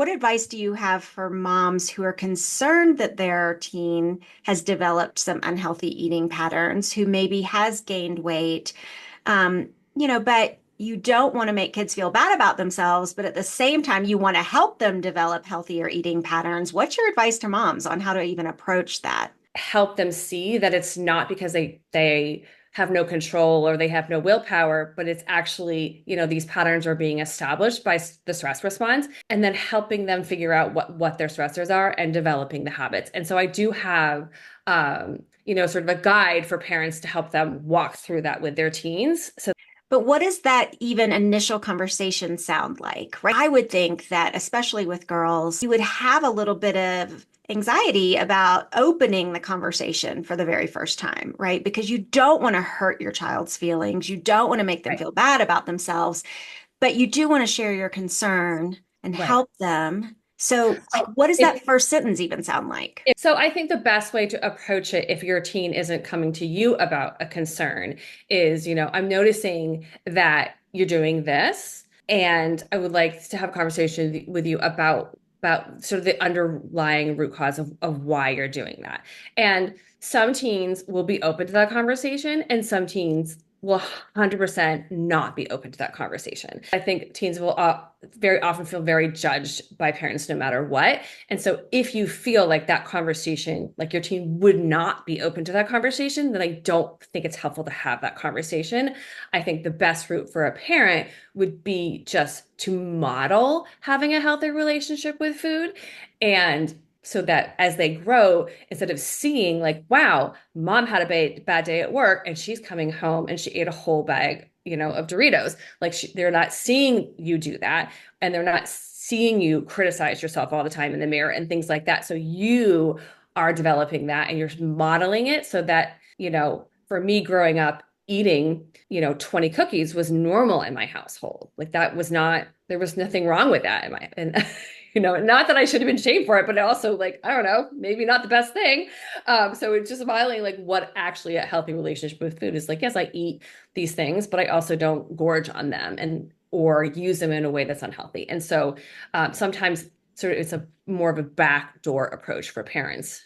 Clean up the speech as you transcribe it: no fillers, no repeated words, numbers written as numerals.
What advice do you have for moms who are concerned that their teen has developed some unhealthy eating patterns, who maybe has gained weight, but you don't want to make kids feel bad about themselves, but at the same time, you want to help them develop healthier eating patterns. What's your advice to moms on how to even approach that? Help them see that it's not because they have no control or they have no willpower, but it's actually, these patterns are being established by the stress response, and then helping them figure out what their stressors are and developing the habits. And so I do have sort of a guide for parents to help them walk through that with their teens. So But what does that even initial conversation sound like, right? I would think that, especially with girls, you would have a little bit of anxiety about opening the conversation for the very first time, right? Because you don't want to hurt your child's feelings. You don't want to make them right, feel bad about themselves, but you do want to share your concern and right. help them. So, like, So what does if that first sentence even sound like? So I think the best way to approach it if your teen isn't coming to you about a concern is, I'm noticing that you're doing this, and I would like to have a conversation with you about sort of the underlying root cause of why you're doing that. And some teens will be open to that conversation, and some teens will 100% not be open to that conversation. I think teens will very often feel very judged by parents no matter what. And so if you feel like that conversation, like your teen would not be open to that conversation, then I don't think it's helpful to have that conversation. I think the best route for a parent would be just to model having a healthy relationship with food. And so that as they grow, instead of seeing like, wow, mom had a bad day at work and she's coming home and she ate a whole bag, of Doritos, like they're not seeing you do that, and they're not seeing you criticize yourself all the time in the mirror and things like that. So you are developing that and you're modeling it so that, for me growing up, eating, 20 cookies was normal in my household. Like that was not, there was nothing wrong with that in my, and, not that I should have been shamed for it, but also like, I don't know, maybe not the best thing. So it's just modeling like what actually a healthy relationship with food is like. Yes, I eat these things, but I also don't gorge on them and or use them in a way that's unhealthy. And so sometimes sort of it's a more of a backdoor approach for parents.